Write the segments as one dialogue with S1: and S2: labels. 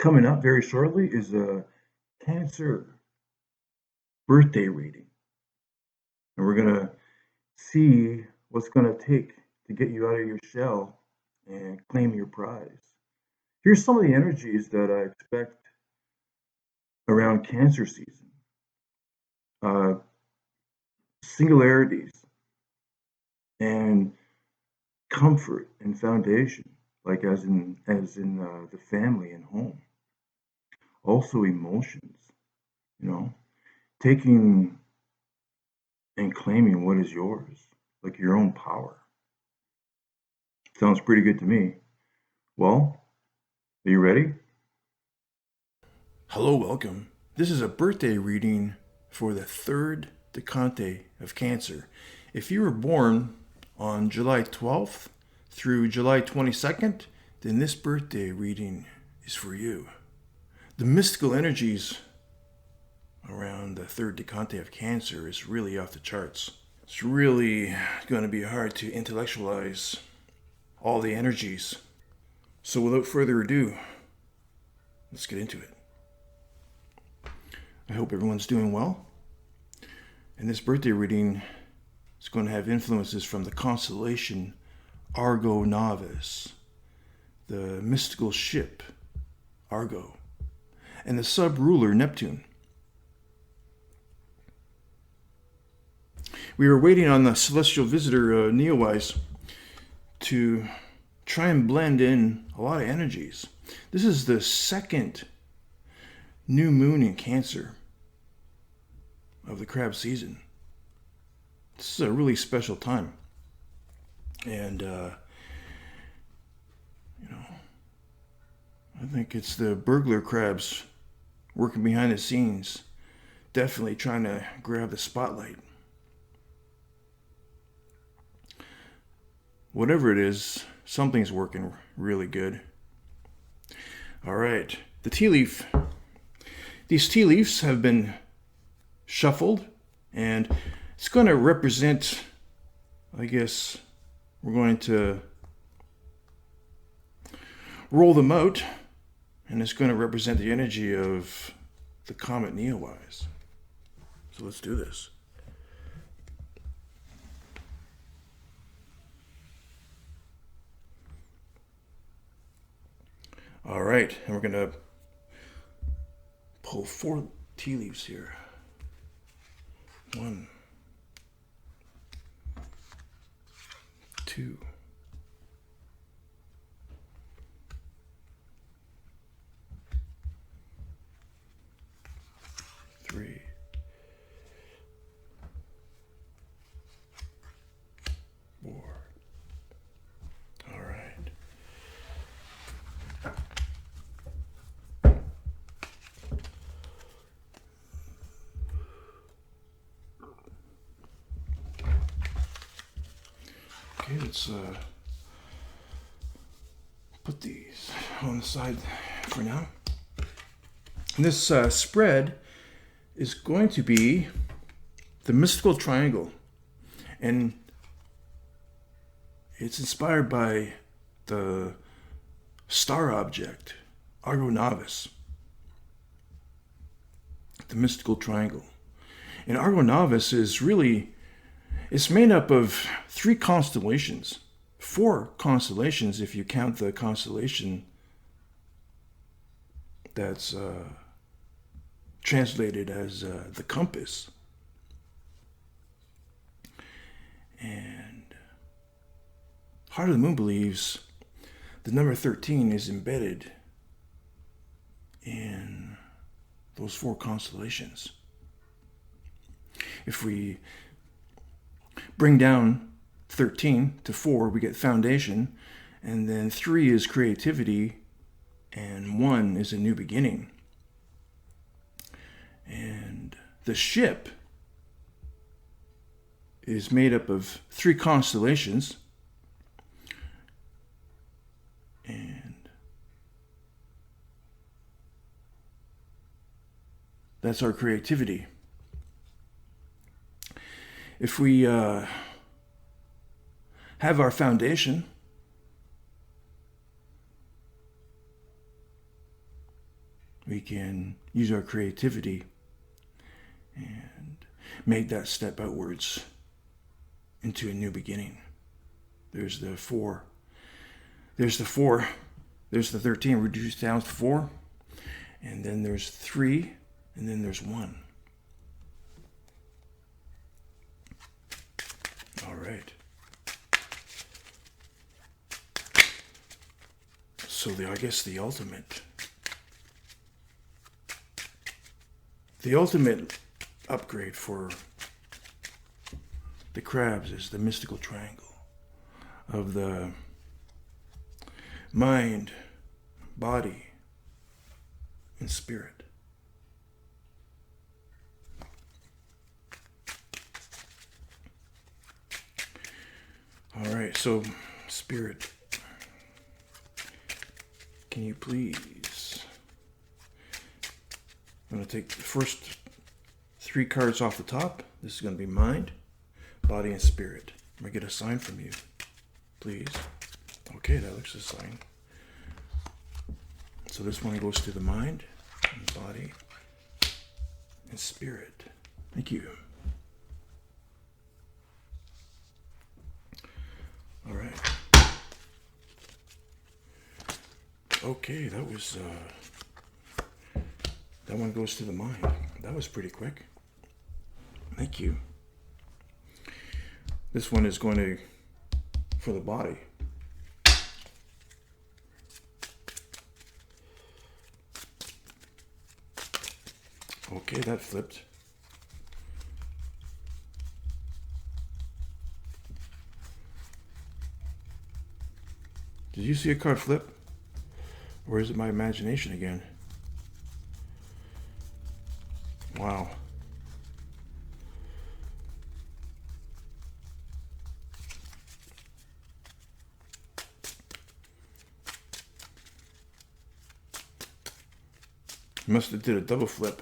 S1: coming up very shortly is a Cancer birthday reading. And we're going to see what's going to take to get you out of your shell and claim your prize. Here's some of the energies that I expect around Cancer season. Singularities and comfort and foundation, like as in the family and home. Also emotions, taking and claiming what is yours, like your own power. Sounds pretty good to me. Well, are you ready?
S2: Hello, welcome. This is a birthday reading for the third Decante of Cancer. If you were born on July 12th through July 22nd, then this birthday reading is for you. The mystical energies around the third Decante of Cancer is really off the charts. It's really going to be hard to intellectualize all the energies. So without further ado, let's get into it. I hope everyone's doing well. And this birthday reading is going to have influences from the constellation Argo Navis, the mystical ship Argo, and the sub-ruler Neptune. We were waiting on the celestial visitor Neowise to try and blend in a lot of energies. This is the second new moon in Cancer of the crab season. This is a really special time. And, I think it's the burglar crabs working behind the scenes, definitely trying to grab the spotlight. Whatever it is, something's working really good. All right, the tea leaf. These tea leaves have been shuffled, and it's going to represent, I guess, we're going to roll them out, and it's going to represent the energy of the comet Neowise. So let's do this. All right, and we're going to pull 4 tea leaves here. 1, 2, 3, 4. All right. Okay, let's put these on the side for now. And this spread is going to be the mystical triangle, and it's inspired by the star object Argo Navis, the mystical triangle. And Argo Navis is really, it's made up of 3 constellations, 4 constellations if you count the constellation that's translated as the compass. And Heart of the Moon believes the number 13 is embedded in those 4 constellations. If we bring down 13 to 4, we get foundation, and then 3 is creativity, and 1 is a new beginning. And the ship is made up of 3 constellations, and that's our creativity. If we have our foundation, we can use our creativity and make that step outwards into a new beginning. There's the 4. There's the 4. There's the 13. Reduce down to 4. And then there's 3. And then there's 1. All right. So I guess the ultimate upgrade for the crabs is the mystical triangle of the mind, body, and spirit. All right, so spirit, can you please? I'm going to take the first 3 cards off the top. This is going to be mind, body, and spirit. I'm going to get a sign from you, please. Okay, that looks a sign. So this one goes to the mind, and body, and spirit. Thank you. All right. Okay, that was, that one goes to the mind. That was pretty quick. Thank you. This one is going to, for the body. Okay, that flipped. Did you see a card flip? Or is it my imagination again? Wow. Must have did a double flip.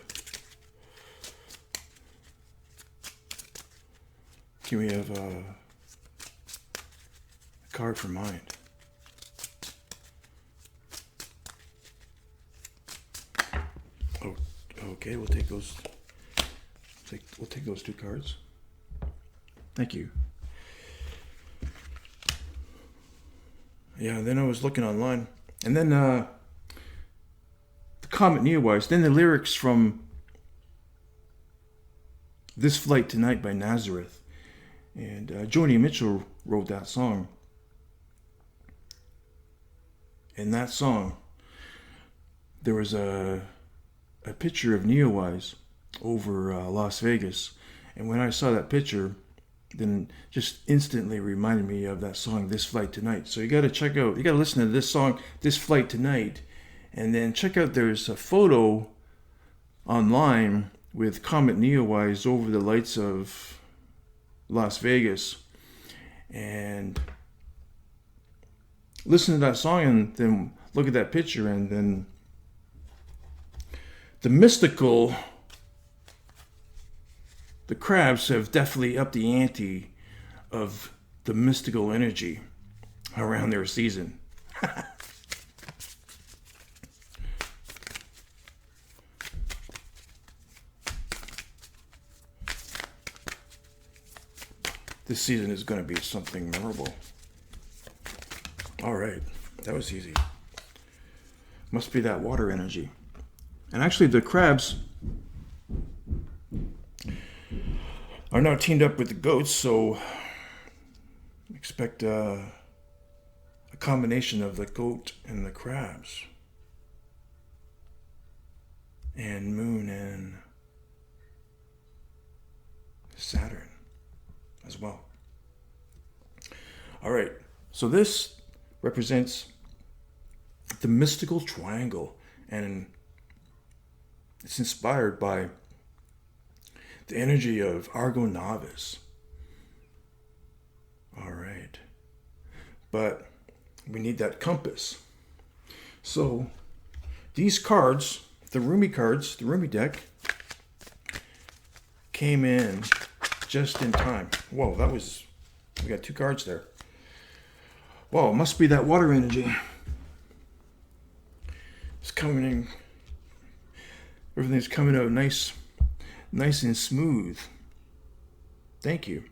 S2: Can we have a card for mind? Oh, okay, we'll take those. We'll take those 2 cards. Thank you. Yeah, then I was looking online, and then the Comet Neowise, then the lyrics from This Flight Tonight by Nazareth. And Joni Mitchell wrote that song. In that song, there was a picture of Neowise over Las Vegas. And when I saw that picture, then just instantly reminded me of that song, This Flight Tonight. So you got to check out, you got to listen to this song, This Flight Tonight. And then check out, there's a photo online with Comet Neowise over the lights of Las Vegas. And listen to that song and then look at that picture, and then the mystical, the crabs have definitely upped the ante of the mystical energy around their season. This season is going to be something memorable. All right, that was easy. Must be that water energy. And actually the crabs are now teamed up with the goats, so expect a combination of the goat and the crabs. And Moon and Saturn as well. All right, so this represents the mystical triangle, and it's inspired by the energy of Argo Navis. All right, but we need that compass. So these cards, the Rumi deck, came in just in time. Whoa, we got 2 cards there. Whoa, it must be that water energy. It's coming in Everything's coming out nice and smooth. Thank you.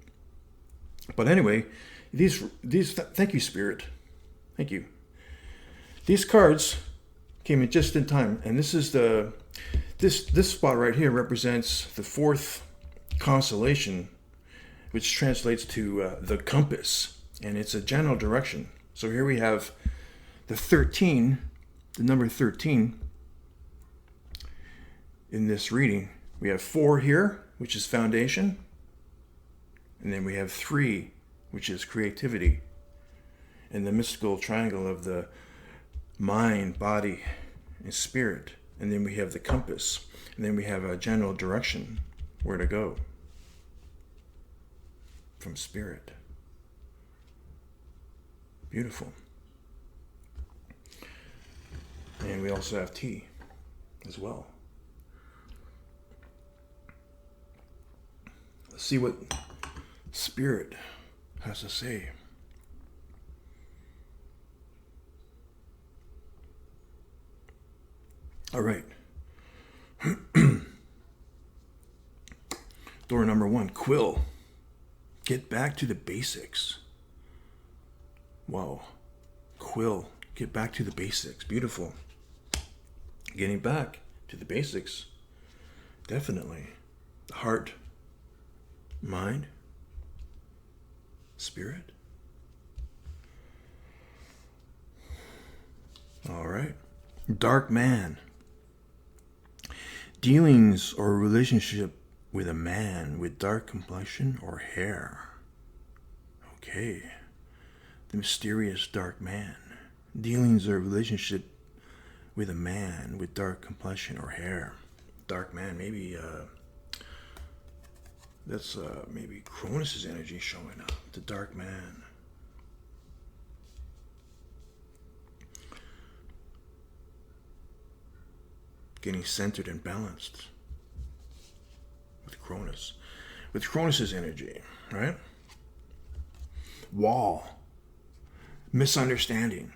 S2: But anyway, thank you, Spirit. Thank you. These cards came in just in time, and this is this spot right here represents the fourth constellation, which translates to the compass, and it's a general direction. So here we have the number 13 in this reading. We have 4 here, which is foundation, and then we have 3, which is creativity, and the mystical triangle of the mind, body, and spirit. And then we have the compass, and then we have a general direction where to go from spirit. Beautiful. And we also have T as well. Let's see what Spirit has to say. All right. Door number 1, Quill. Get back to the basics. Wow. Quill. Get back to the basics. Beautiful. Getting back to the basics. Definitely. The heart, mind, spirit. All right. Dark man. Dealings or relationship with a man with dark complexion or hair. Okay. The mysterious dark man. Dealings or relationship with a man with dark complexion or hair. Dark man, maybe that's maybe Cronus's energy showing up. The dark man. Getting centered and balanced with Cronus. With Cronus's energy, right? Wall. Misunderstanding.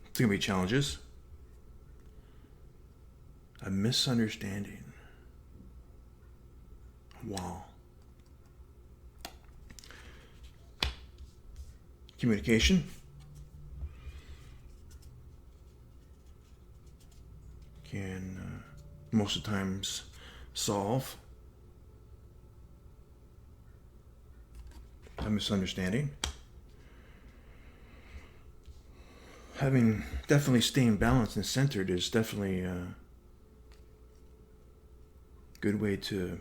S2: It's going to be challenges. A misunderstanding. Wall. Communication. Can most of the times solve a misunderstanding. Definitely staying balanced and centered is definitely a good way to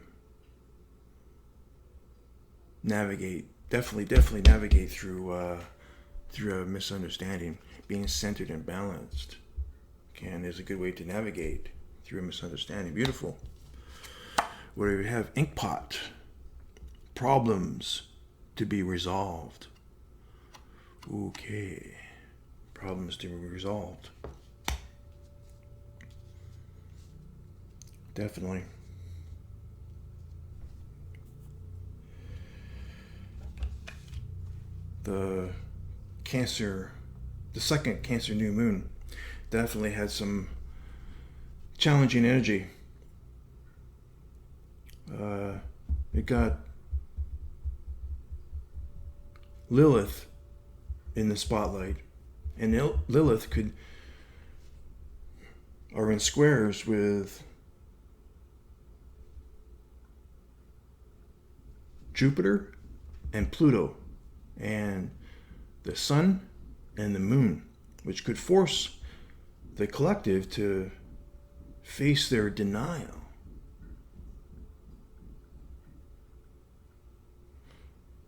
S2: navigate. Definitely navigate through a misunderstanding. Being centered and balanced is a good way to navigate through a misunderstanding. Beautiful. Where do we have inkpot? Problems to be resolved. Okay. Problems to be resolved. Definitely. The second Cancer new moon definitely had some challenging energy. It got Lilith in the spotlight, and Lilith are in squares with Jupiter and Pluto and the sun and the moon, which could force the collective to face their denial.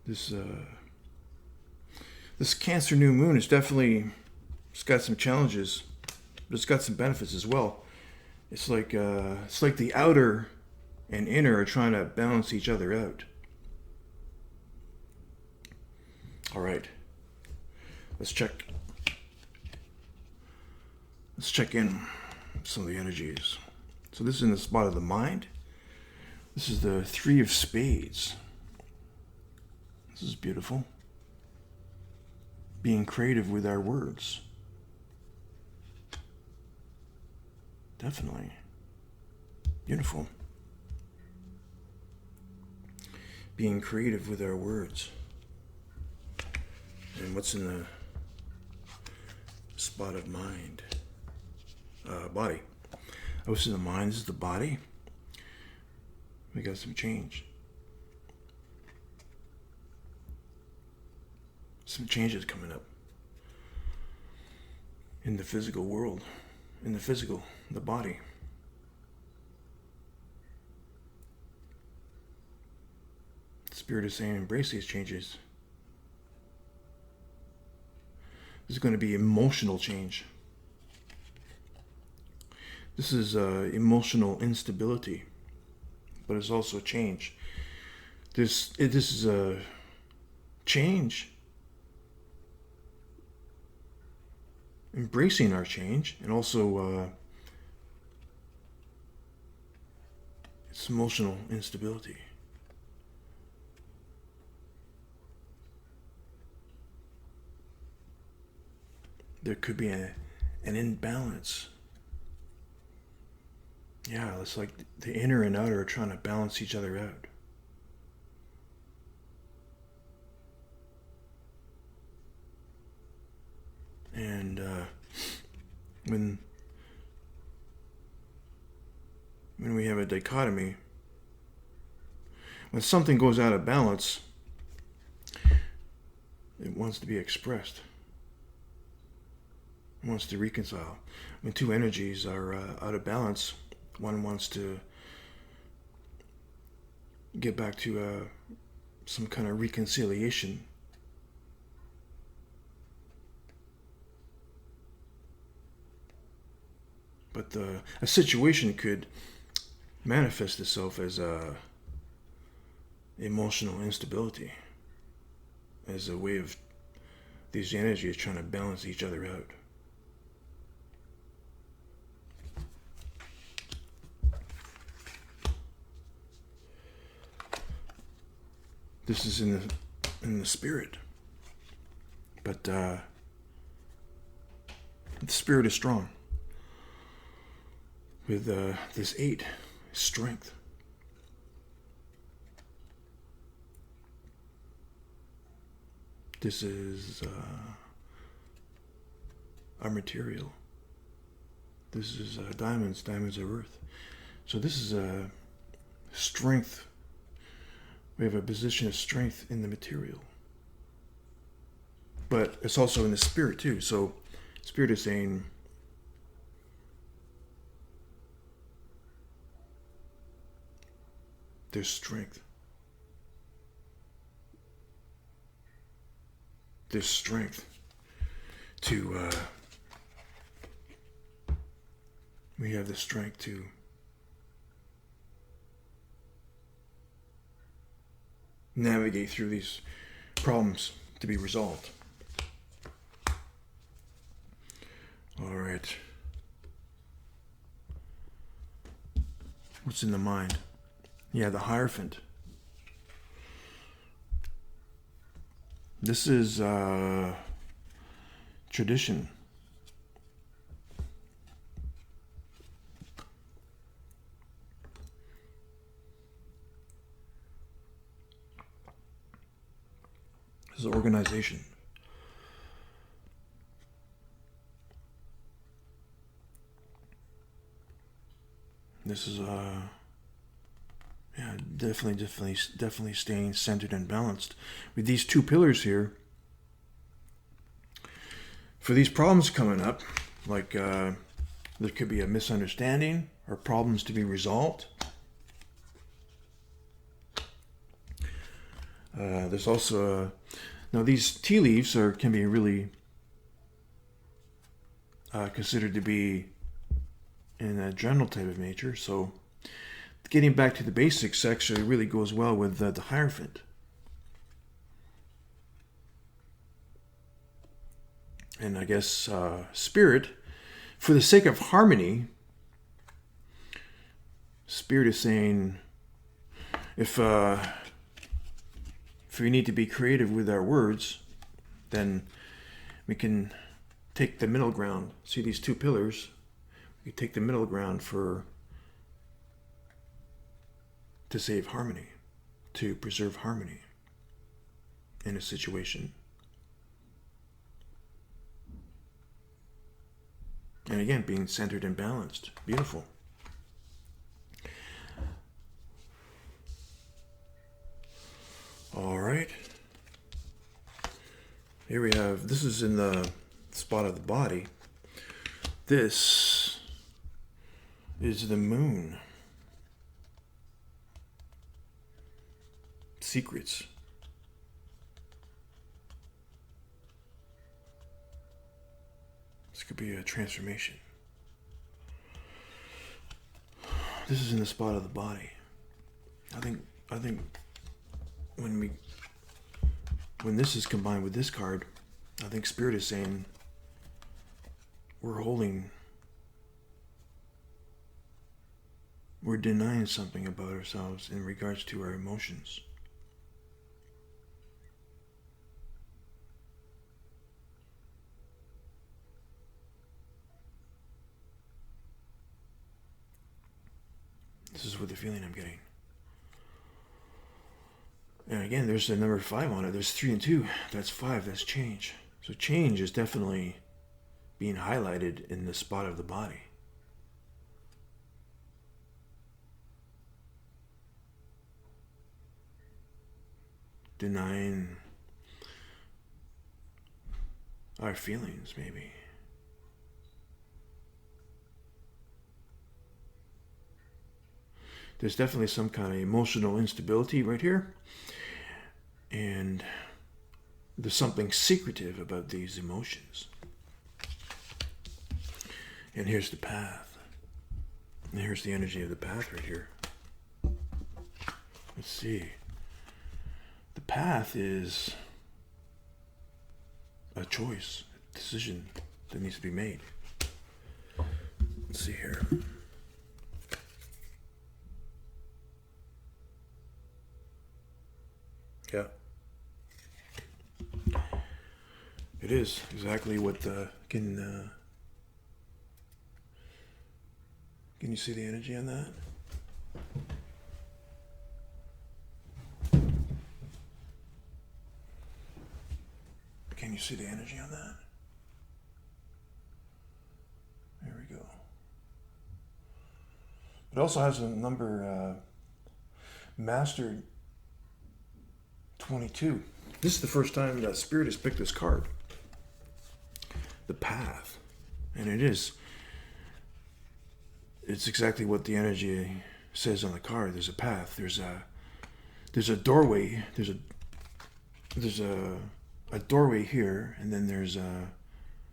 S2: This Cancer new moon it's got some challenges, but it's got some benefits as well. It's like the outer and inner are trying to balance each other out. All right, let's check in some of the energies. So this is in the spot of the mind. This is the 3 of Spades. This is beautiful. Being creative with our words. Definitely. Beautiful. Being creative with our words. And what's in the spot of mind? Body. What's in the mind is the body. We got some change. Some changes coming up. In the physical world. In the physical, the body. Spirit is saying embrace these changes. This is going to be emotional change. This is emotional instability, but it's also change. This is a change. Embracing our change, and also it's emotional instability. There could be an imbalance. Yeah, it's like the inner and outer are trying to balance each other out. And when we have a dichotomy, when something goes out of balance, it wants to be expressed. It wants to reconcile. When two energies are out of balance, one wants to get back to some kind of reconciliation. But a situation could manifest itself as emotional instability, as a way of these energies trying to balance each other out. This is in the spirit, but the spirit is strong. With this 8, strength. This is our material. This is diamonds. Diamonds are earth. So this is a strength. We have a position of strength in the material. But it's also in the spirit too. So spirit is saying, there's strength. There's strength to, we have the strength to navigate through these problems to be resolved. All right. What's in the mind? Yeah, the Hierophant. This is tradition. This is organization. This is yeah, definitely staying centered and balanced. With these two pillars here, for these problems coming up, like there could be a misunderstanding or problems to be resolved. There's also now these tea leaves can be really considered to be in a general type of nature. So getting back to the basics actually really goes well with the Hierophant. And I guess Spirit, for the sake of harmony, Spirit is saying, if we need to be creative with our words, then we can take the middle ground. See these two pillars? You take the middle ground to save harmony, to preserve harmony in a situation. And again, being centered and balanced. Beautiful. All right. Here we have, this is in the spot of the body. This is the moon. Secrets. This could be a transformation. This is in the spot of the body. I think when this is combined with this card, I think Spirit is saying we're denying something about ourselves in regards to our emotions. This is what the feeling I'm getting. And again, there's the number 5 on it. There's 3 and 2. That's 5. That's change. So change is definitely being highlighted in the spot of the body. Denying our feelings, maybe. There's definitely some kind of emotional instability right here. And there's something secretive about these emotions. And here's the path. And here's the energy of the path right here. Let's see. The path is a choice, a decision that needs to be made. Let's see here. Yeah. It is exactly what can you see the energy on that? Can you see the energy on that? There we go. It also has a number Master 22. This is the first time that Spirit has picked this card. The path. And it's exactly what the energy says on the card. There's a path. There's a doorway. There's a doorway here, and then there's a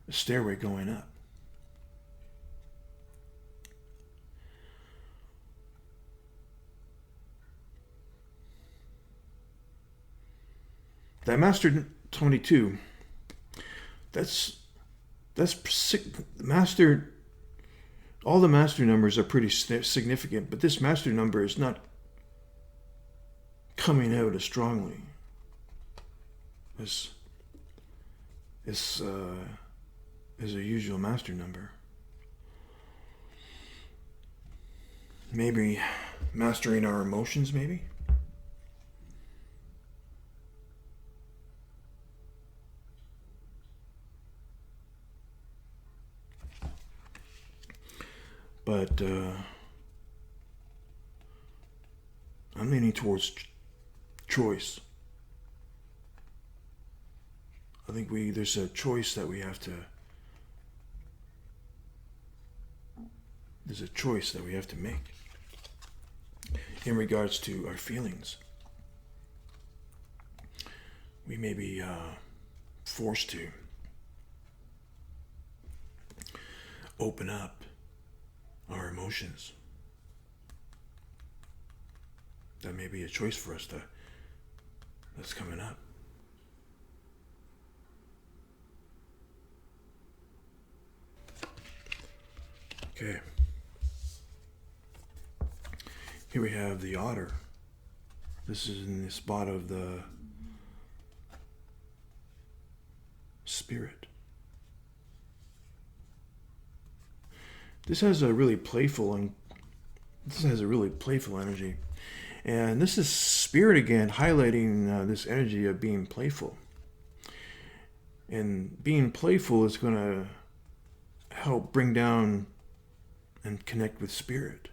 S2: stairway going up. That Master 22, that's Master. All the Master numbers are pretty significant, but this Master number is not coming out as strongly as a usual Master number. Maybe mastering our emotions, maybe. But I'm leaning towards choice. I think there's a choice that we have to. There's a choice that we have to make in regards to our feelings. We may be forced to open up our emotions. That may be a choice for us that's coming up. Okay. Here we have the otter. This is in the spot of the Spirit. this has a really playful energy. And this is Spirit again, highlighting this energy of being playful. And being playful is going to help bring down and connect with Spirit.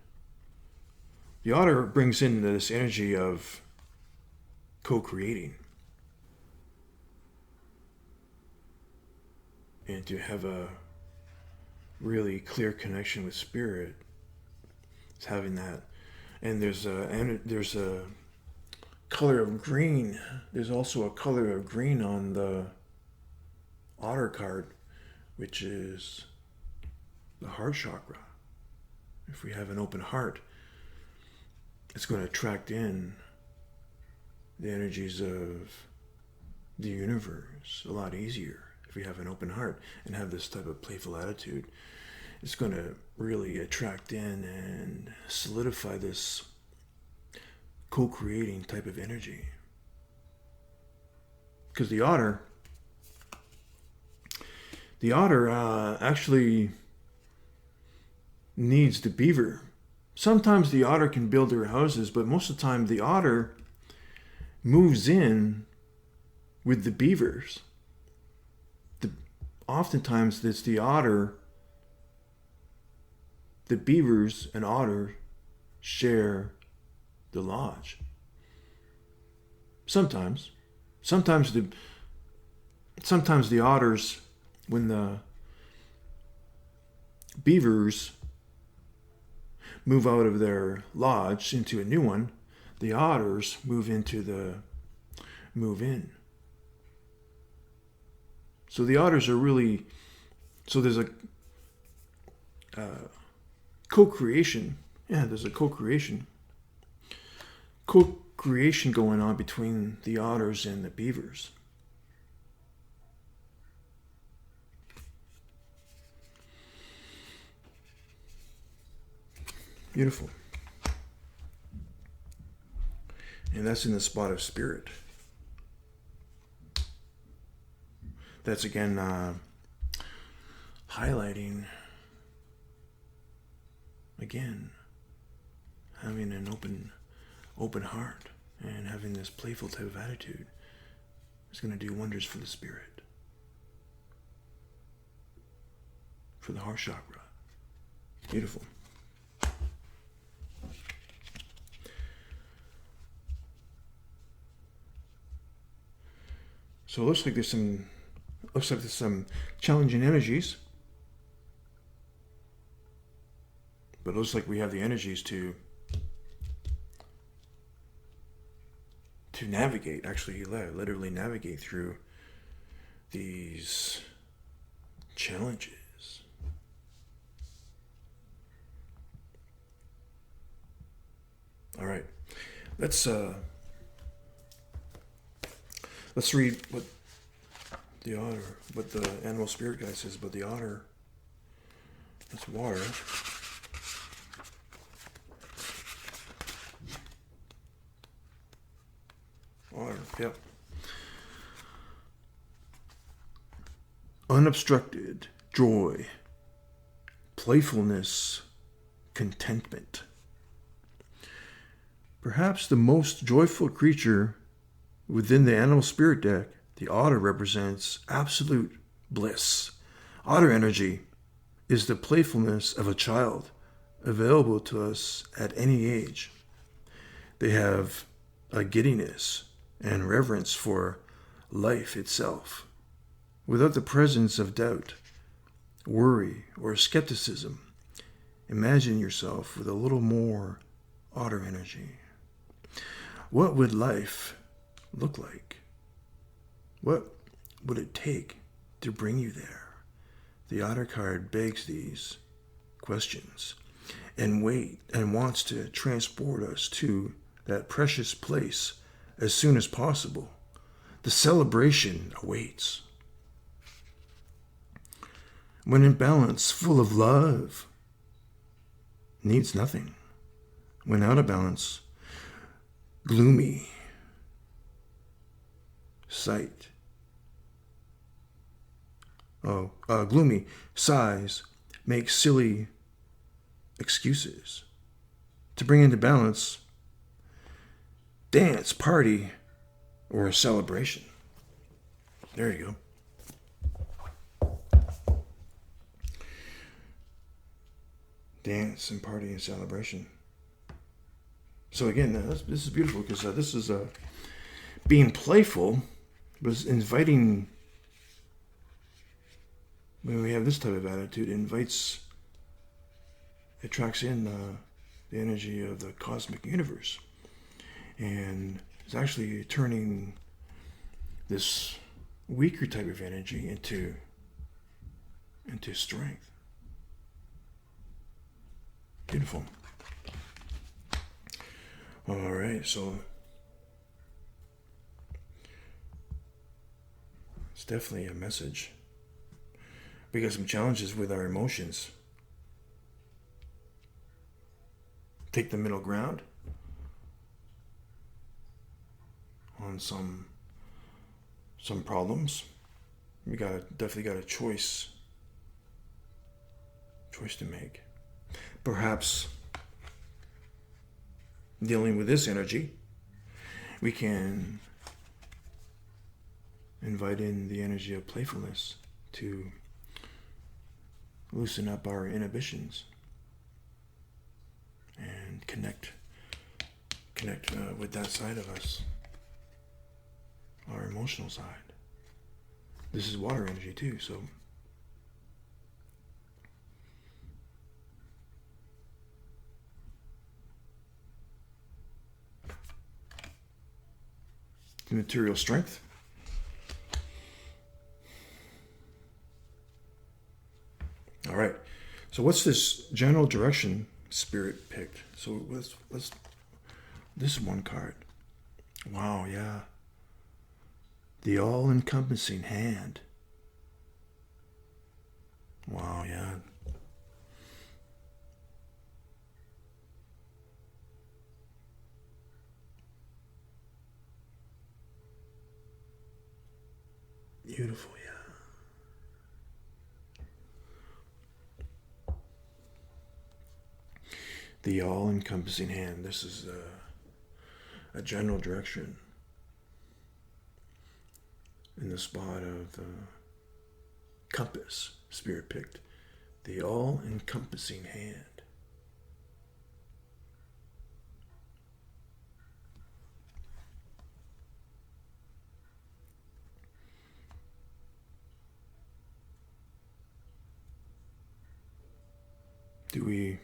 S2: The Otter brings in this energy of co-creating. And to have a really clear connection with Spirit, it's having that. And there's a color of green. There's also a color of green on the Otter card, which is the heart chakra. If we have an open heart, it's going to attract in the energies of the universe a lot easier. If we have an open heart and have this type of playful attitude, it's going to really attract in and solidify this co-creating type of energy. Because the otter actually needs the beaver. Sometimes the otter can build their houses, but most of the time the otter moves in with the beavers. Oftentimes it's the otter, the beavers and otter share the lodge. Sometimes the otters, when the beavers move out of their lodge into a new one, the otters move in. So the otters are really, so there's a co-creation. Yeah, there's a co-creation going on between the otters and the beavers. Beautiful. And that's in the spot of Spirit. That's again highlighting, again, having an open heart and having this playful type of attitude is going to do wonders for the spirit, for the heart chakra. Beautiful. So it looks like there's some challenging energies, but it looks like we have the energies to navigate, actually literally navigate through these challenges. All right, let's read what the animal spirit guide says about the otter. That's water. Water, yep. Unobstructed joy, playfulness, contentment. Perhaps the most joyful creature within the animal spirit deck, the otter represents absolute bliss. Otter energy is the playfulness of a child, available to us at any age. They have a giddiness and reverence for life itself, without the presence of doubt, worry, or skepticism. Imagine yourself with a little more otter energy. What would life look like? What would it take to bring you there? The otter card begs these questions and wants to transport us to that precious place as soon as possible. The celebration awaits. When imbalance, full of love, needs nothing. When out of balance, gloomy, gloomy sighs make silly excuses. To bring into balance, dance, party, or a celebration. There you go. Dance and party and celebration. So again, this is beautiful because this is being playful, but inviting. When we have this type of attitude, it attracts in the energy of the cosmic universe, and it's actually turning this weaker type of energy into strength. Beautiful. All right, so it's definitely a message. We got some challenges with our emotions. Take the middle ground on some problems. We definitely got a choice to make. Perhaps dealing with this energy, we can invite in the energy of playfulness to loosen up our inhibitions and connect with that side of us, our emotional side. This is water energy too, so the material strength. All right. So what's this general direction Spirit picked? So let's this one card. Wow, yeah. The All-Encompassing Hand. Wow, yeah. Beautiful, yeah. The All-Encompassing Hand. This is a general direction in the spot of the compass Spirit picked. The All-Encompassing Hand. Do we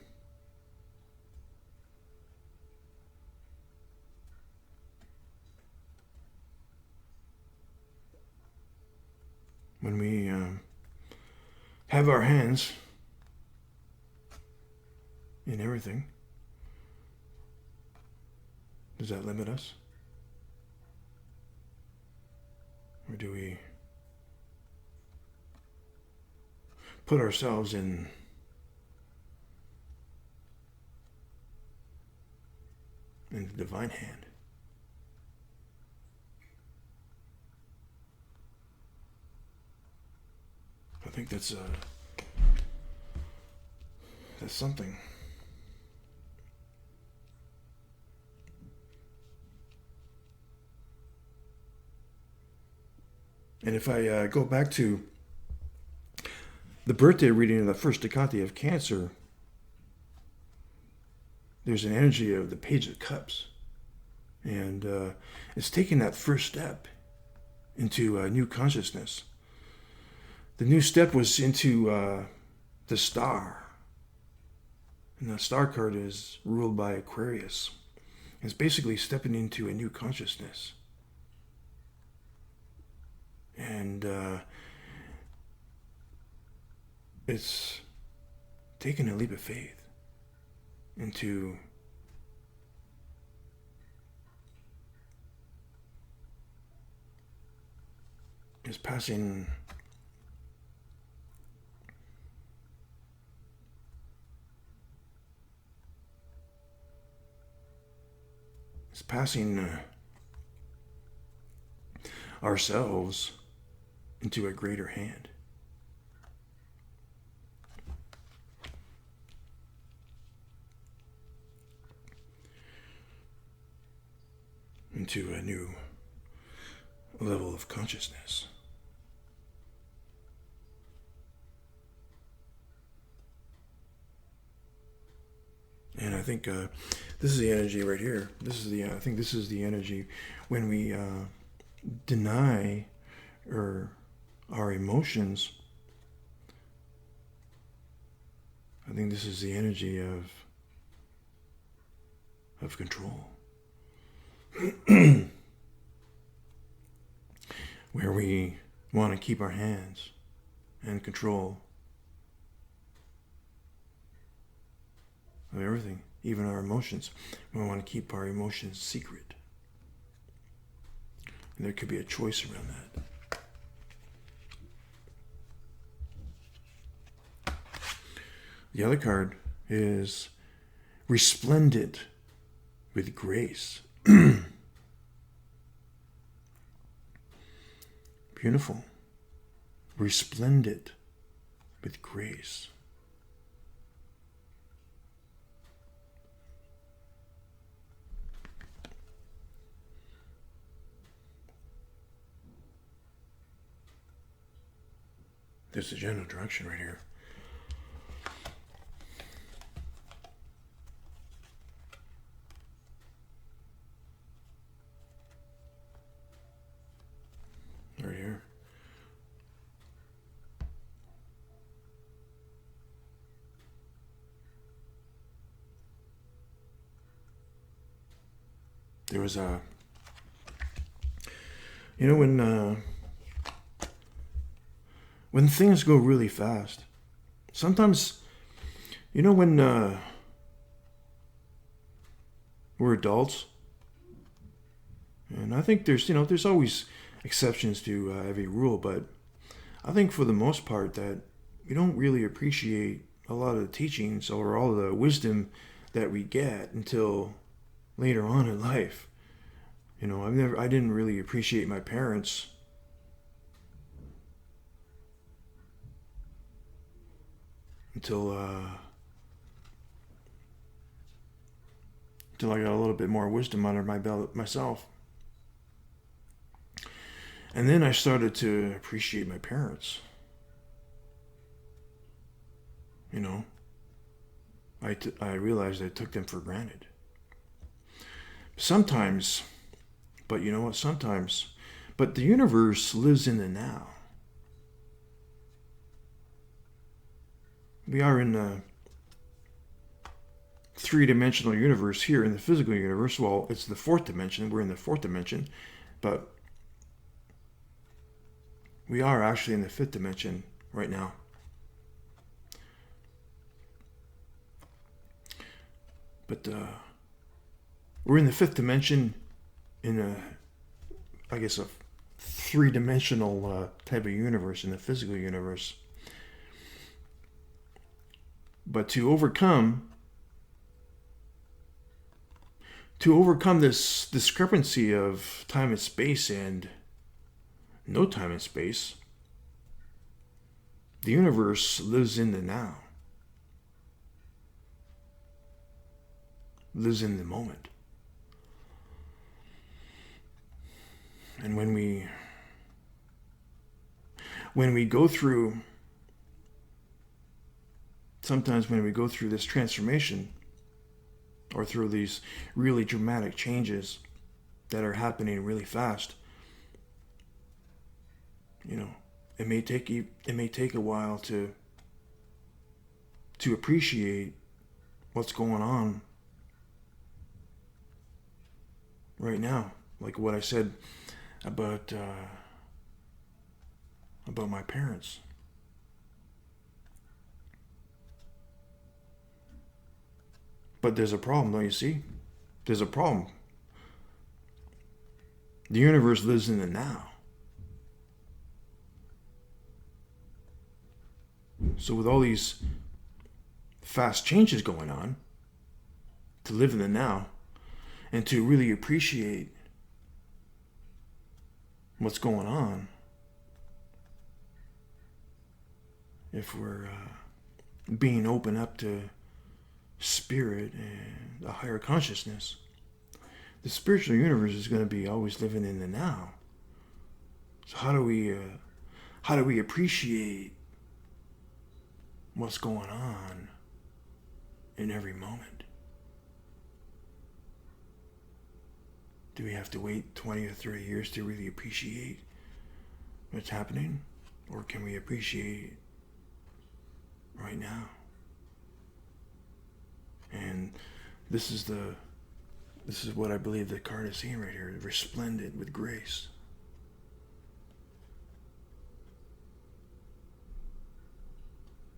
S2: when we have our hands in everything, does that limit us? Or do we put ourselves in the divine hand? I think that's something. And if I go back to the birthday reading of the first Decante of Cancer, there's an energy of the Page of Cups. And it's taking that first step into a new consciousness. The new step was into the star. And the star card is ruled by Aquarius. It's basically stepping into a new consciousness. And it's taking a leap of faith into is passing ourselves into a greater hand. into a new level of consciousness. And I think this is the energy right here. I think this is the energy when we deny our emotions. I think this is the energy of control. Where we want to keep our hands and control of everything, even our emotions. We want to keep our emotions secret. And there could be a choice around that. The other card is Resplendent with Grace. Beautiful. Resplendent with grace. There's a general direction right here. Right here. There was a, when things go really fast, sometimes, when we're adults, and I think there's always exceptions to every rule, but I think for the most part that we don't really appreciate a lot of the teachings or all of the wisdom that we get until later on in life. I didn't really appreciate my parents until I got a little bit more wisdom under my belt myself. And then I started to appreciate my parents. I realized I took them for granted. Sometimes, but you know what? Sometimes, but the universe lives in the now. We are in a three-dimensional universe here in the physical universe. Well, it's the fourth dimension. We're in the fourth dimension, but we are actually in the fifth dimension right now. But we're in the fifth dimension in a three-dimensional type of universe, in the physical universe. But to overcome this discrepancy of time and space and no time and space, the universe lives in the now. Lives in the moment. And when we go through, sometimes when we go through this transformation or through these really dramatic changes that are happening really fast, it may take a while to appreciate what's going on right now, like what I said about my parents. But there's a problem, don't you see? There's a problem. The universe lives in the now. So with all these fast changes going on, to live in the now and to really appreciate what's going on, if we're being open up to spirit and a higher consciousness, the spiritual universe is going to be always living in the now. So how do we appreciate what's going on in every moment? Do we have to wait 20 or 30 years to really appreciate what's happening? Or can we appreciate it right now? And this is what I believe the card is saying right here, resplendent with grace.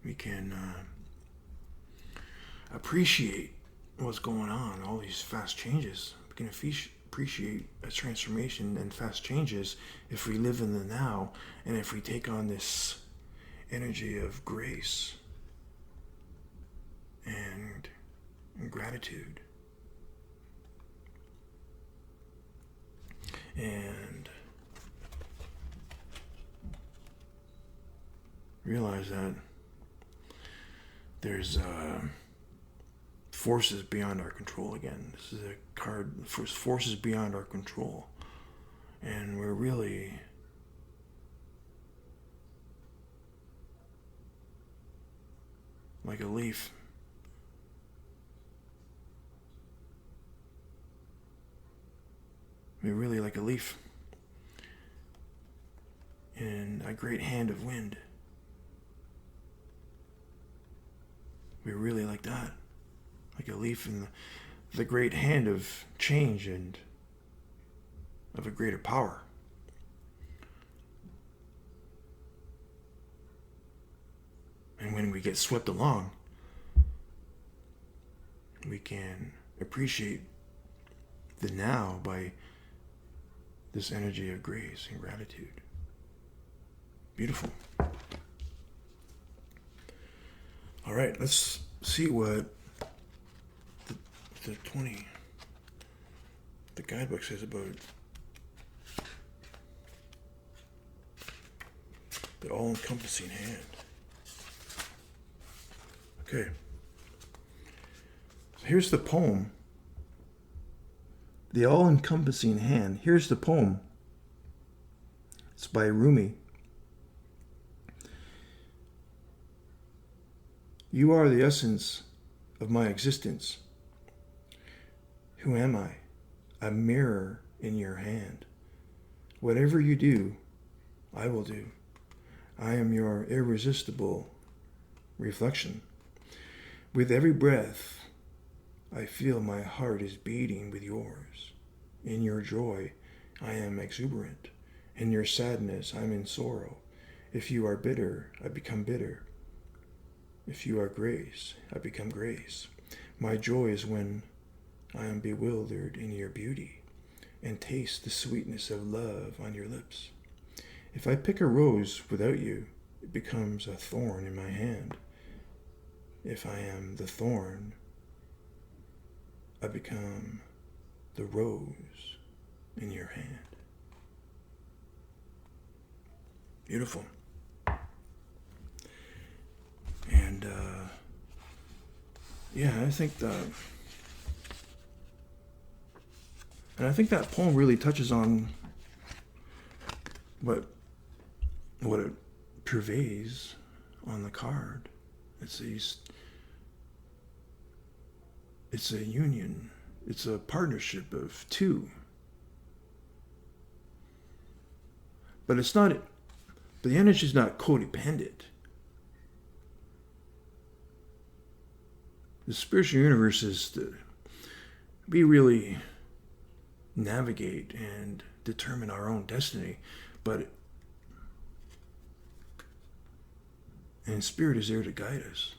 S2: We can appreciate what's going on, all these fast changes. We can appreciate a transformation and fast changes if we live in the now, and if we take on this energy of grace and gratitude. And realize that there's forces beyond our control again. This is a card for forces beyond our control. And we're really like a leaf. We're really like a leaf in a great hand of wind. We're really like that. Like a leaf in the great hand of change and of a greater power. And when we get swept along, we can appreciate the now by this energy of grace and gratitude. Beautiful. All right, let's see what the guidebook says about the all-encompassing hand. Okay. So here's the poem. The all-encompassing hand. Here's the poem. It's by Rumi. You are the essence of my existence. Who am I? A mirror in your hand. Whatever you do, I will do. I am your irresistible reflection. With every breath, I feel my heart is beating with yours. In your joy, I am exuberant. In your sadness, I'm in sorrow. If you are bitter, I become bitter. If you are grace, I become grace. My joy is when I am bewildered in your beauty and taste the sweetness of love on your lips. If I pick a rose without you, it becomes a thorn in my hand. If I am the thorn, I become the rose in your hand. Beautiful. And I think that poem really touches on what it purveys on the card. It's a union. It's a partnership of two. But the energy is not codependent. The spiritual universe is we really navigate and determine our own destiny, and Spirit is there to guide us.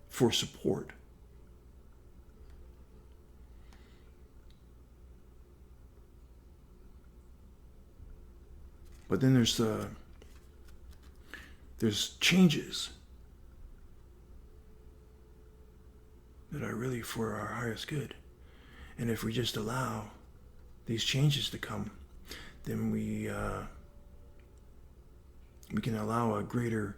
S2: For support. But then there's changes that are really for our highest good. And if we just allow these changes to come, then we can allow a greater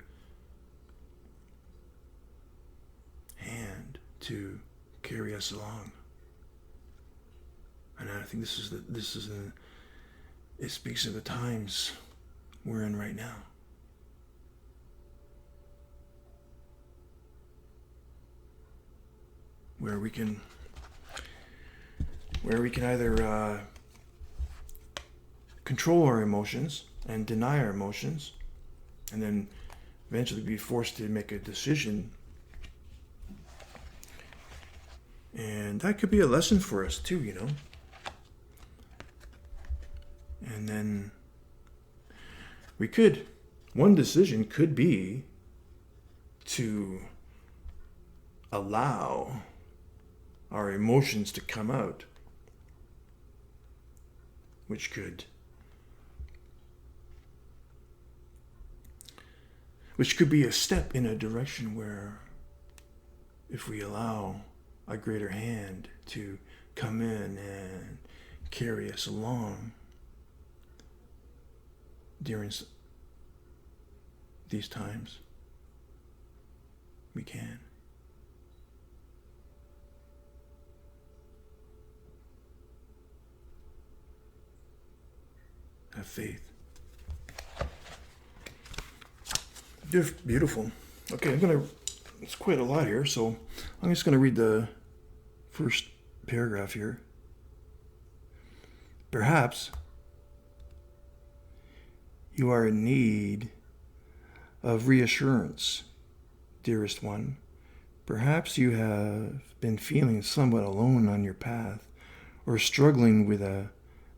S2: hand to carry us along. And I think it speaks of the times we're in right now. Where we can either control our emotions and deny our emotions, and then eventually be forced to make a decision. And that could be a lesson for us too, you know. And then one decision could be to allow our emotions to come out, which could be a step in a direction where, if we allow a greater hand to come in and carry us along during these times, we can. Have faith. Beautiful. Okay, it's quite a lot here, so I'm just going to read the first paragraph here. Perhaps you are in need of reassurance, dearest one. Perhaps you have been feeling somewhat alone on your path, or struggling with a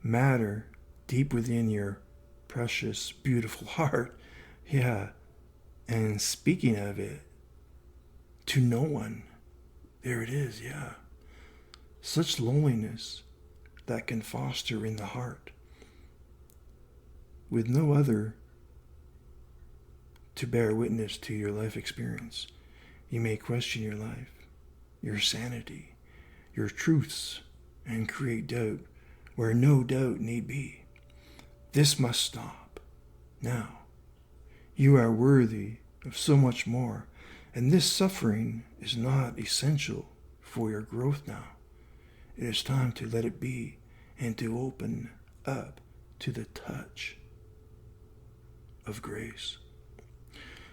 S2: matter deep within your precious, beautiful heart. Yeah. And speaking of it to no one. There it is, yeah. Such loneliness that can foster in the heart, with no other to bear witness to your life experience. You may question your life, your sanity, your truths, and create doubt where no doubt need be. This must stop now. You are worthy of so much more, and this suffering is not essential for your growth now. It is time to let it be and to open up to the touch of grace.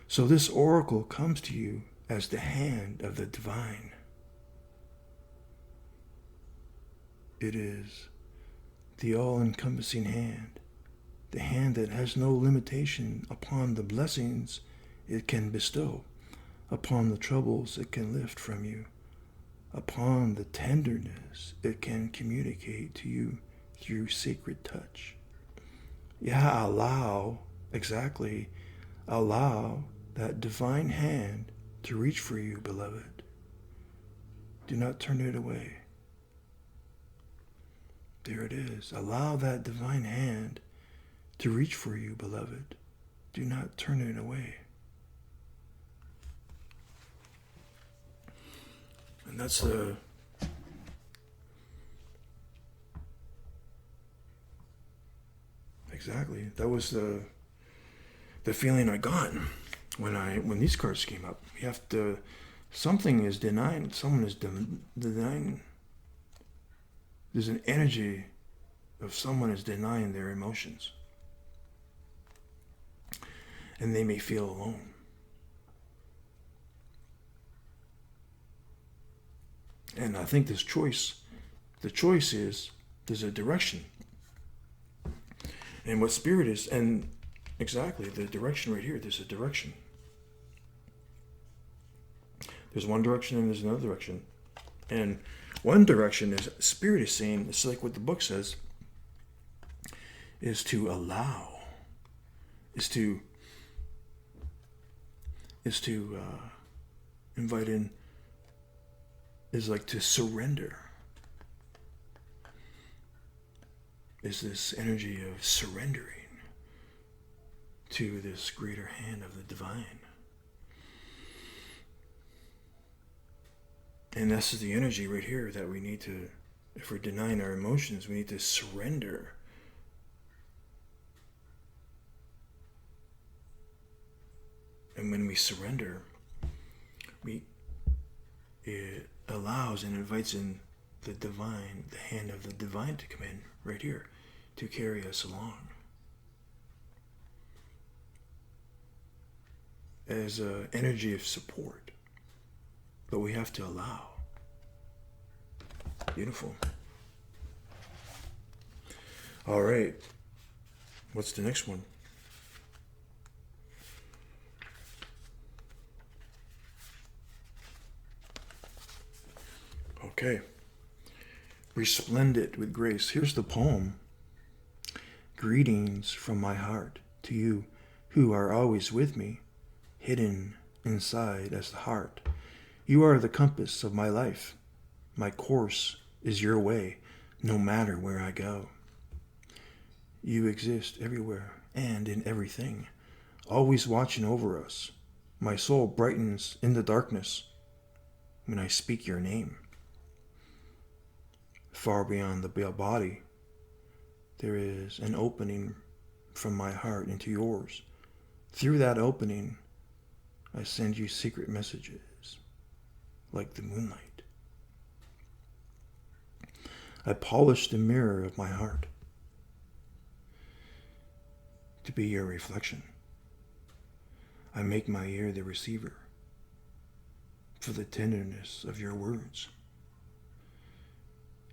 S2: So this oracle comes to you as the hand of the divine. It is the all-encompassing hand, the hand that has no limitation upon the blessings it can bestow, upon the troubles it can lift from you, upon the tenderness it can communicate to you through sacred touch. Yeah, allow that divine hand to reach for you, beloved. Do not turn it away. There it is. Allow that divine hand to reach for you, beloved. Do not turn it away. And that's exactly. That was the feeling I got when these cards came up. You have to. Something is denying. Someone is denying. There's an energy of someone is denying their emotions, and they may feel alone. And I think the choice is there's a direction. And what spirit is, and exactly the direction right here, there's a direction. There's one direction and there's another direction. And one direction is spirit is saying, it's like what the book says, is to allow, is to invite in, is like to surrender. Is this energy of surrendering to this greater hand of the divine. And this is the energy right here that we need to, if we're denying our emotions, we need to surrender. And when we surrender, it allows and invites in the divine, the hand of the divine to come in right here to carry us along. As an energy of support. But we have to allow. Beautiful. All right. What's the next one? Okay. Resplendent with grace. Here's the poem. Greetings from my heart to you who are always with me, hidden inside as the heart. You are the compass of my life. My course is your way, no matter where I go. You exist everywhere and in everything, always watching over us. My soul brightens in the darkness when I speak your name. Far beyond the body, there is an opening from my heart into yours. Through that opening, I send you secret messages, like the moonlight. I polish the mirror of my heart to be your reflection. I make my ear the receiver for the tenderness of your words.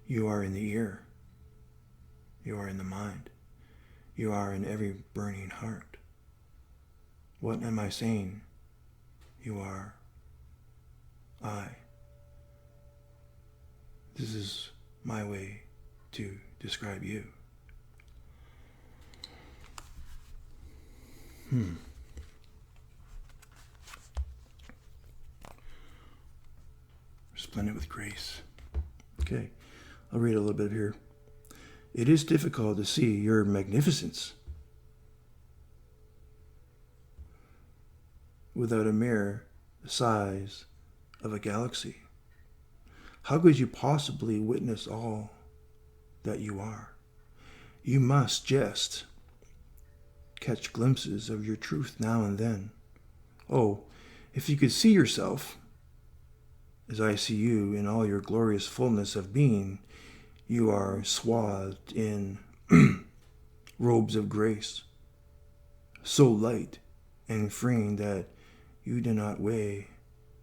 S2: You are in the ear. You are in the mind. You are in every burning heart. What am I saying? You are I. This is my way to describe you. Resplendent with grace. Okay, I'll read a little bit here. It is difficult to see your magnificence without a mirror the size of a galaxy. How could you possibly witness all that you are? You must just catch glimpses of your truth now and then. Oh, if you could see yourself as I see you in all your glorious fullness of being, you are swathed in robes of grace, so light and freeing that you do not weigh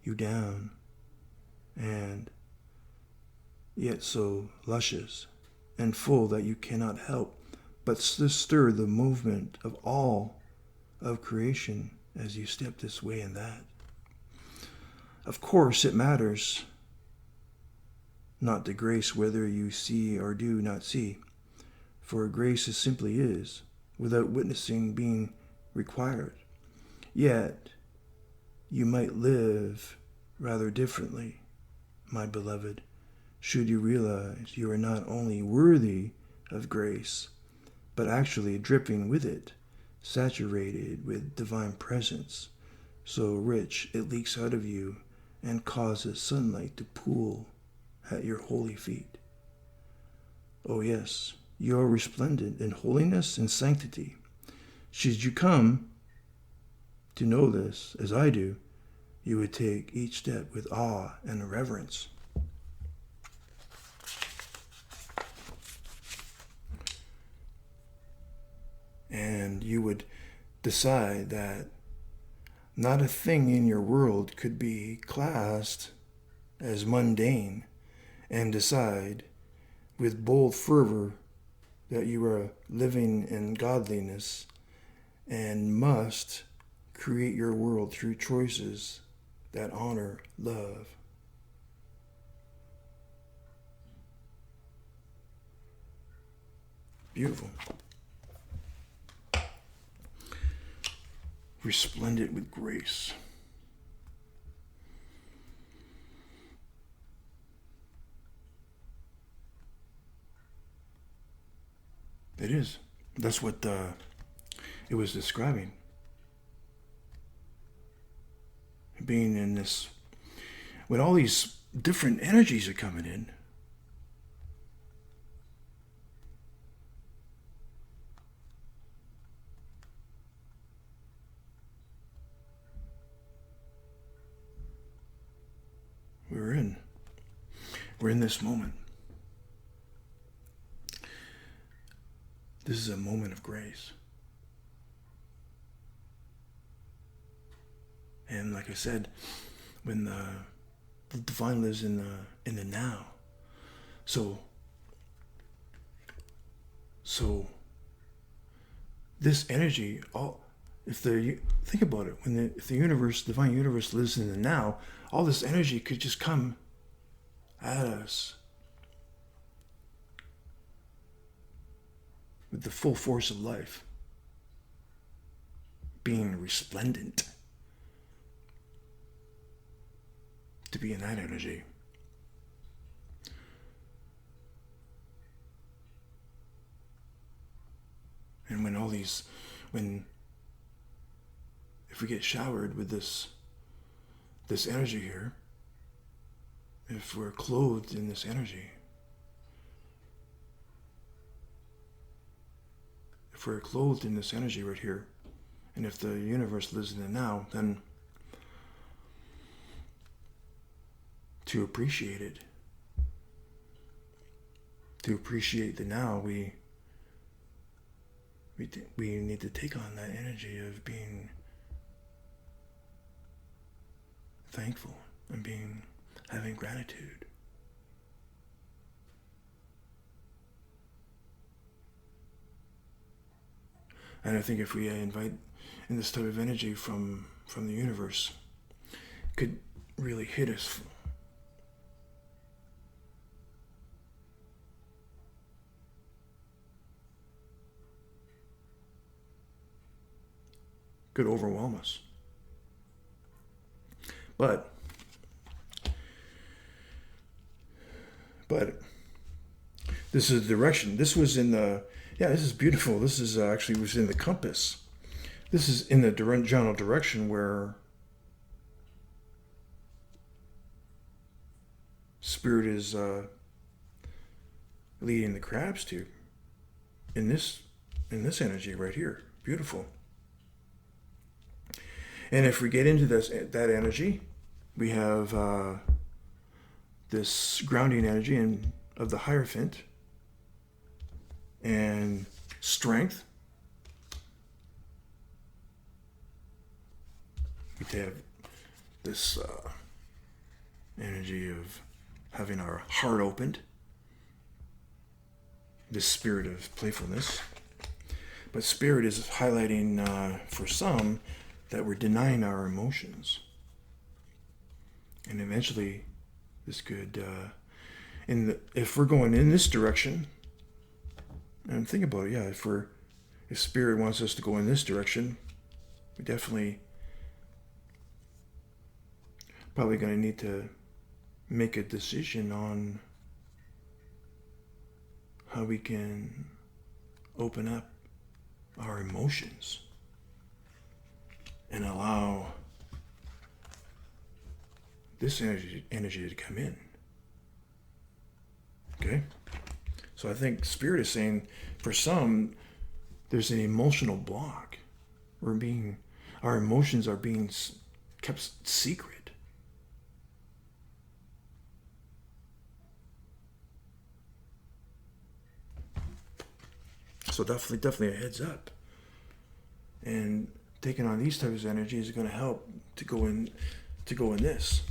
S2: you down, and yet so luscious and full that you cannot help but stir the movement of all of creation as you step this way and that. Of course, it matters not the grace whether you see or do not see, for grace is simply is, without witnessing being required. Yet, you might live rather differently, my beloved, should you realize you are not only worthy of grace, but actually dripping with it, saturated with divine presence, so rich it leaks out of you and causes sunlight to pool at your holy feet. Oh yes, you are resplendent in holiness and sanctity. Should you come to know this, as I do, you would take each step with awe and reverence. And you would decide that not a thing in your world could be classed as mundane, and decide with bold fervor that you are living in godliness and must create your world through choices that honor love. Beautiful. Resplendent with grace. It is. That's what it was describing. Being in this, when all these different energies are coming in, we're in We're in this moment. This is a moment of grace. And like I said, when the divine lives in the now. So this energy, think about it, if the universe, divine universe lives in the now, all this energy could just come at us with the full force of life, being resplendent, to be in that energy. And if we get showered with this energy here, if we're clothed in this energy, right here, and if the universe lives in the now, then to appreciate it, to appreciate the now, we need to take on that energy of being thankful and having gratitude. And I think if we invite in this type of energy from the universe, it could really hit us. Could overwhelm us. But this is the direction. This was in the, this is beautiful. This is actually was in the compass. This is in the general direction where Spirit is leading the crabs to. In this energy right here. Beautiful. And if we get into that energy, we have this grounding energy of the Hierophant and strength. We have this energy of having our heart opened, this spirit of playfulness. But Spirit is highlighting for some that we're denying our emotions. And eventually this could, if we're going in this direction, and think about it, if Spirit wants us to go in this direction, we definitely probably going to need to make a decision on how we can open up our emotions and allow this energy to come in. Okay? So I think Spirit is saying, for some, there's an emotional block. Our emotions are being kept secret. So definitely a heads up. And taking on these types of energies is going to help to go in this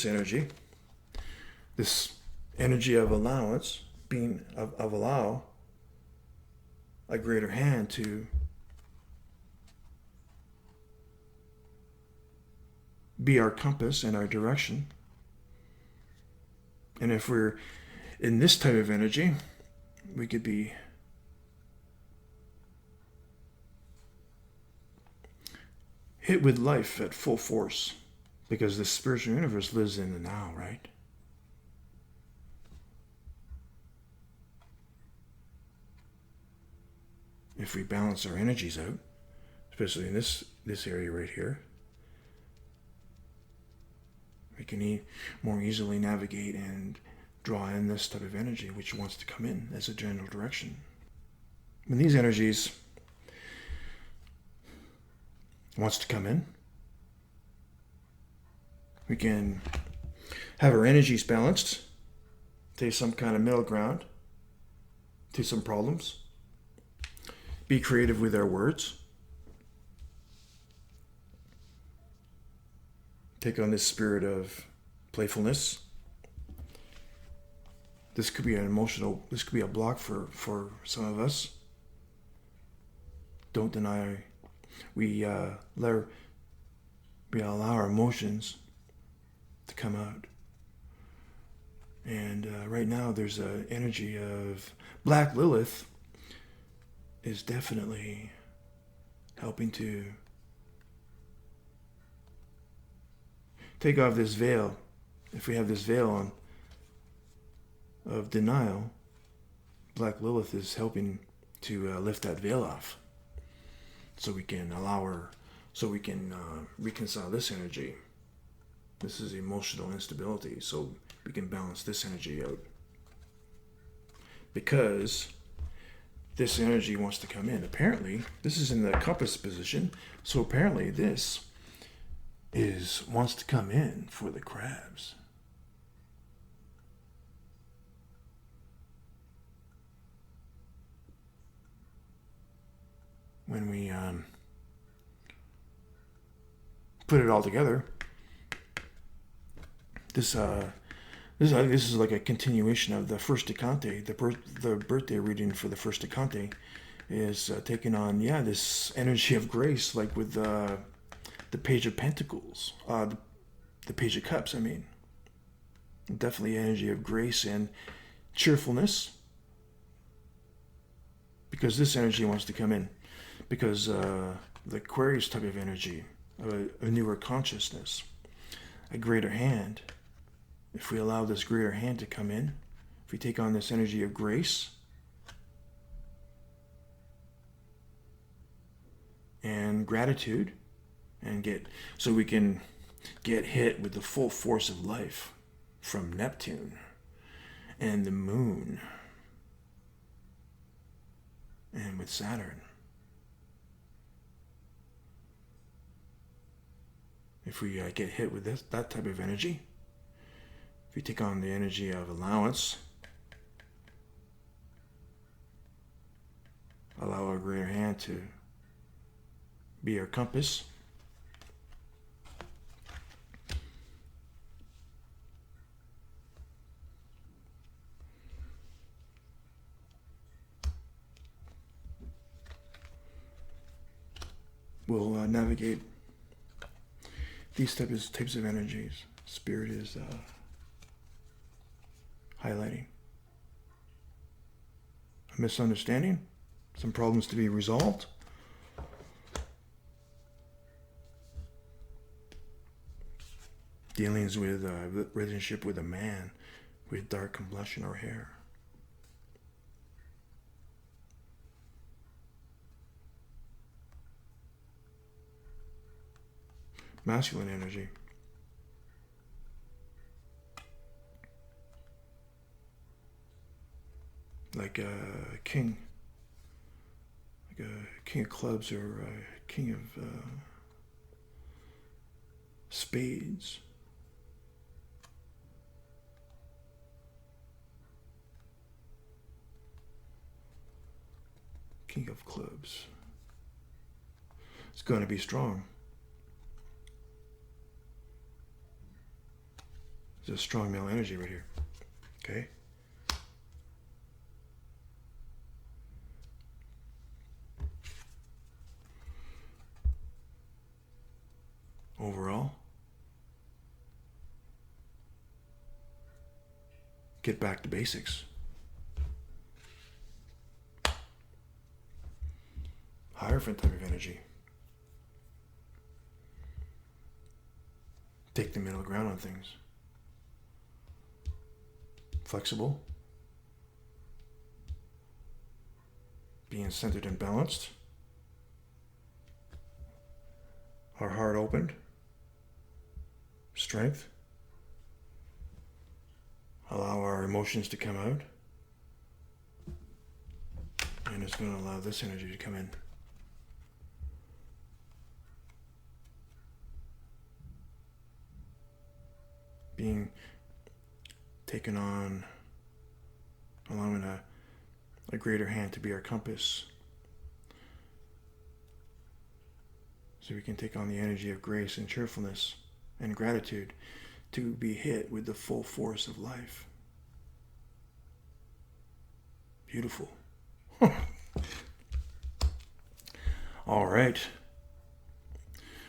S2: energy, this energy of allowance, being of allow a greater hand to be our compass and our direction. And if we're in this type of energy, we could be hit with life at full force, because the spiritual universe lives in the now, right? If we balance our energies out, especially in this area right here, we can more easily navigate and draw in this type of energy which wants to come in as a general direction. When these energies wants to come in, we can have our energies balanced take some kind of middle ground to some problems. Be creative with our words. Take on this spirit of playfulness. This could be this could be a block for some of us. Don't deny. We allow our emotions to come out. And right now there's an energy of Black Lilith is definitely helping to take off this veil. If we have this veil on of denial, Black Lilith is helping to lift that veil off, so we can reconcile this energy. This is emotional instability, so we can balance this energy out. Because this energy wants to come in. Apparently, this is in the compass position, so apparently this wants to come in for the crabs. When we put it all together, this is like a continuation of the first Decante. The birthday reading for the first Decante is taking on this energy of grace, like with the Page of Pentacles, the Page of Cups. I mean, definitely energy of grace and cheerfulness, because this energy wants to come in. Because the Aquarius type of energy, a newer consciousness, a greater hand. If we allow this greater hand to come in, if we take on this energy of grace and gratitude, and so we can get hit with the full force of life from Neptune and the moon and with Saturn. If we get hit with that type of energy, if we take on the energy of allowance, allow our greater hand to be our compass, we'll navigate these types of energies. Spirit is highlighting a misunderstanding, some problems to be resolved, dealings with relationship with a man with dark complexion or hair. Masculine energy. Like a king. Like a king of clubs or a king of spades. King of clubs. It's going to be strong. There's a strong male energy right here. Okay? Overall, get back to basics. Hierophant type of energy. Take the middle ground on things. Flexible, being centered and balanced, our heart opened, strength, allow our emotions to come out, and it's going to allow this energy to come in. Being taken on allowing a greater hand to be our compass, so we can take on the energy of grace and cheerfulness and gratitude to be hit with the full force of life. Beautiful. All right.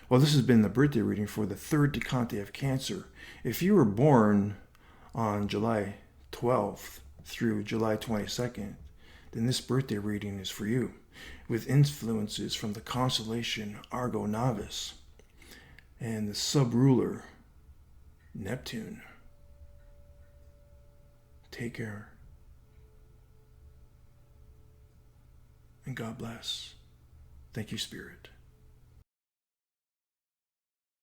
S2: Well, this has been the birthday reading for the third Decante of Cancer. If you were born on July 12th through July 22nd, then this birthday reading is for you, with influences from the constellation Argo Navis and the sub-ruler Neptune. Take care. And God bless. Thank you, Spirit.